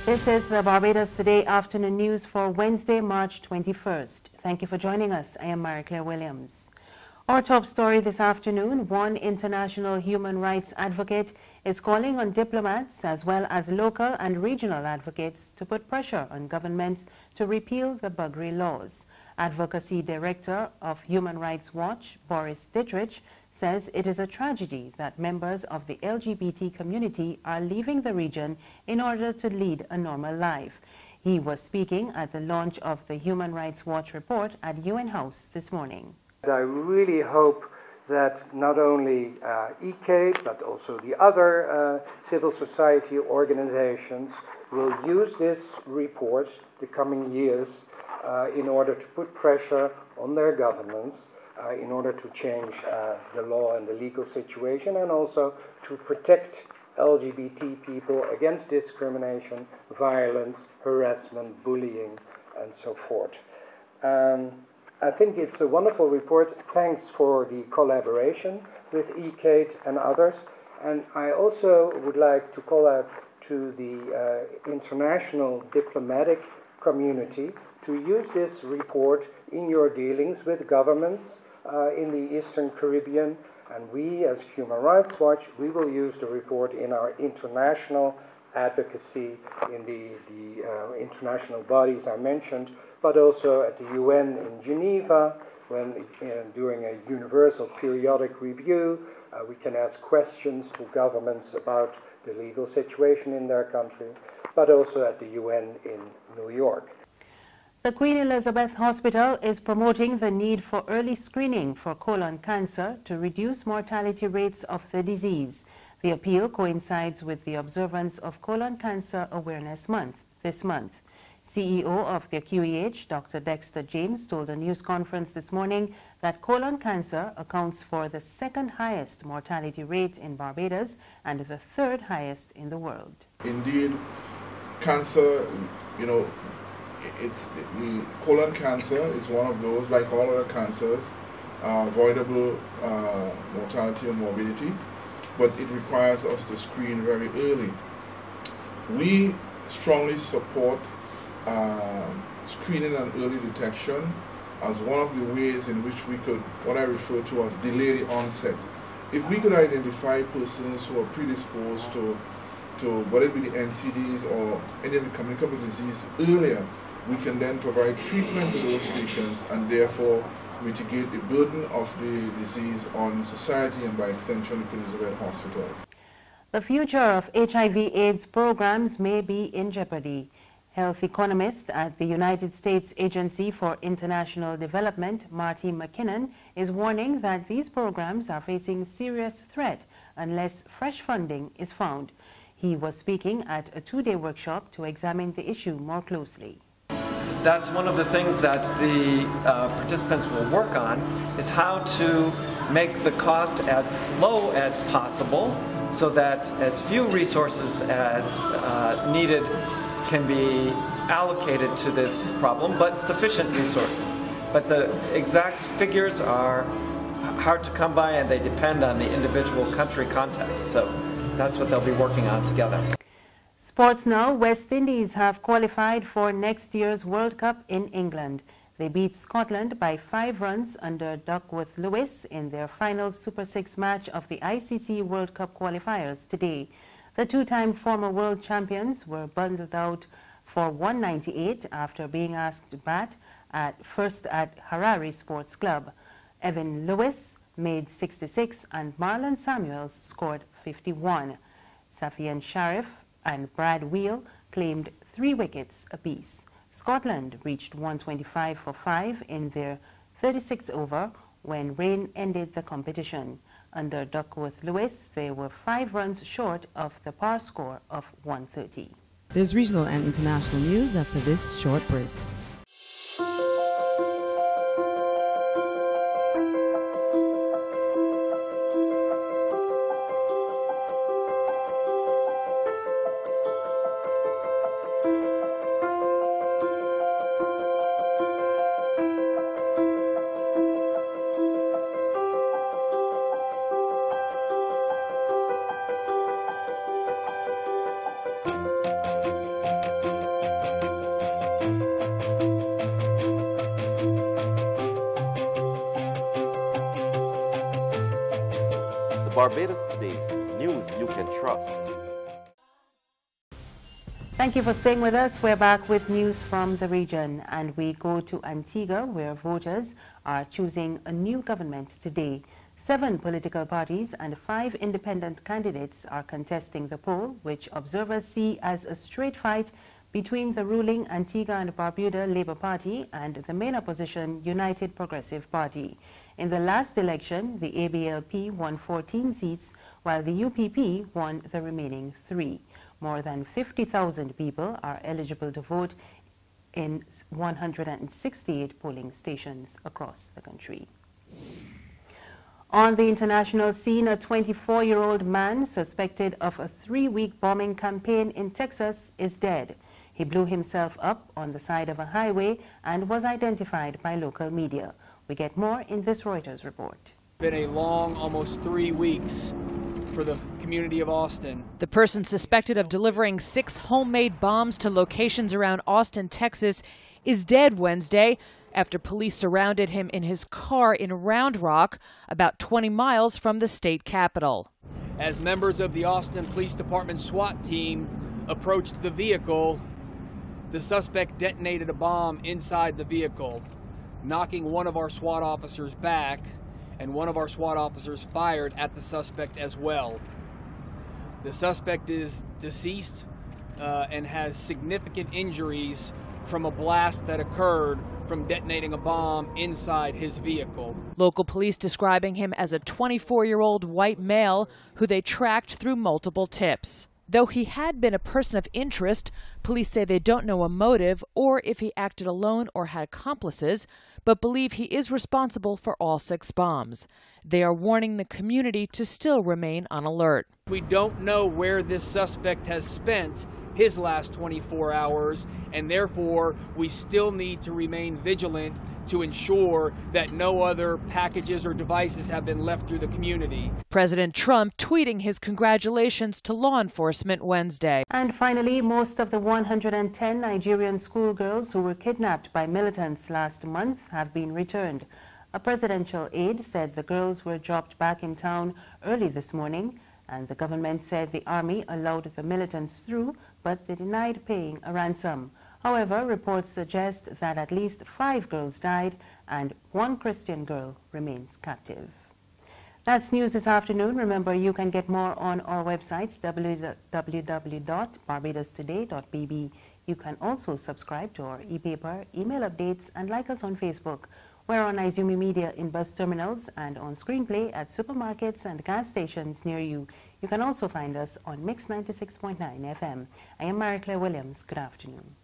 This is the Barbados Today afternoon news for Wednesday, March 21st. Thank you for joining us. I am Mary-Claire Williams. Our top story this afternoon, one international human rights advocate is calling on diplomats as well as local and regional advocates to put pressure on governments to repeal the buggery laws. Advocacy Director of Human Rights Watch, Boris Dittrich, says it is a tragedy that members of the LGBT community are leaving the region in order to lead a normal life. He was speaking at the launch of the Human Rights Watch report at UN House this morning. I really hope that not only ECAID, but also the other civil society organizations will use this report the coming years in order to put pressure on their governments, in order to change the law and the legal situation, and also to protect LGBT people against discrimination, violence, harassment, bullying, and so forth. I think it's a wonderful report. Thanks for the collaboration with ECAID and others. And I also would like to call out to the international diplomatic community to use this report in your dealings with governments in the Eastern Caribbean. And we, as Human Rights Watch, we will use the report in our international advocacy in the international bodies I mentioned, but also at the UN in Geneva, when during a universal periodic review, we can ask questions to governments about the legal situation in their country, but also at the UN in New York. The Queen Elizabeth Hospital is promoting the need for early screening for colon cancer to reduce mortality rates of the disease. The appeal coincides with the observance of Colon Cancer Awareness Month this month. CEO of the QEH, Dr. Dexter James, told a news conference this morning that colon cancer accounts for the second highest mortality rate in Barbados and the third highest in the world. Indeed, cancer, colon cancer is one of those, like all other cancers, avoidable mortality and morbidity, but it requires us to screen very early. We strongly support screening and early detection as one of the ways in which we could, what I refer to as delay the onset. If we could identify persons who are predisposed to whether it be the NCDs or any of the communicable disease earlier, we can then provide treatment to those patients and therefore mitigate the burden of the disease on society and by extension the Queen Elizabeth Hospital. The future of HIV/AIDS programs may be in jeopardy. Health economist at the United States Agency for International Development, Marty McKinnon, is warning that these programs are facing serious threat unless fresh funding is found. He was speaking at a two-day workshop to examine the issue more closely. That's one of the things that the participants will work on, is how to make the cost as low as possible so that as few resources as needed can be allocated to this problem, but sufficient resources. But the exact figures are hard to come by and they depend on the individual country context. So that's what they'll be working on together. Sports now. West Indies have qualified for next year's World Cup in England. They beat Scotland by 5 runs under Duckworth-Lewis in their final Super 6 match of the ICC World Cup qualifiers today. The two-time former world champions were bundled out for 198 after being asked to bat first at Harare Sports Club. Evan Lewis made 66 and Marlon Samuels scored 51. Safian Sharif and Brad Wheel claimed 3 wickets apiece. Scotland reached 125 for 5 in their 36th over when rain ended the competition. Under Duckworth-Lewis, they were 5 runs short of the par score of 130. There's regional and international news after this short break. Barbados Today, news you can trust. Thank you for staying with us. We're back with news from the region, and we go to Antigua, where voters are choosing a new government today. 7 political parties and 5 independent candidates are contesting the poll, which observers see as a straight fight between the ruling Antigua and Barbuda Labour Party and the main opposition United Progressive Party. In the last election, the ABLP won 14 seats, while the UPP won the remaining 3. More than 50,000 people are eligible to vote in 168 polling stations across the country. On the international scene, a 24-year-old man suspected of a 3-week bombing campaign in Texas is dead. He blew himself up on the side of a highway and was identified by local media. We get more in this Reuters report. It's been a long, almost 3 weeks for the community of Austin. The person suspected of delivering 6 homemade bombs to locations around Austin, Texas, is dead Wednesday after police surrounded him in his car in Round Rock, about 20 miles from the state capitol. As members of the Austin Police Department SWAT team approached the vehicle, the suspect detonated a bomb inside the vehicle, knocking one of our SWAT officers back, and one of our SWAT officers fired at the suspect as well. The suspect is deceased and has significant injuries from a blast that occurred from detonating a bomb inside his vehicle. Local police describing him as a 24-year-old white male who they tracked through multiple tips. Though he had been a person of interest, police say they don't know a motive or if he acted alone or had accomplices, but believe he is responsible for all 6 bombs. They are warning the community to still remain on alert. We don't know where this suspect has spent his last 24 hours, and therefore we still need to remain vigilant to ensure that no other packages or devices have been left through the community. President Trump tweeting his congratulations to law enforcement Wednesday. And finally, most of the 110 Nigerian schoolgirls who were kidnapped by militants last month have been returned. A presidential aide said the girls were dropped back in town early this morning, and the government said the army allowed the militants through, but they denied paying a ransom. However, reports suggest that at least 5 girls died and 1 Christian girl remains captive. That's news this afternoon. Remember, you can get more on our website, www.barbadostoday.bb. You can also subscribe to our e-paper, email updates, and like us on Facebook. We're on Izumi Media in bus terminals and on Screenplay at supermarkets and gas stations near you. You can also find us on Mix 96.9 FM. I am Mary Claire Williams. Good afternoon.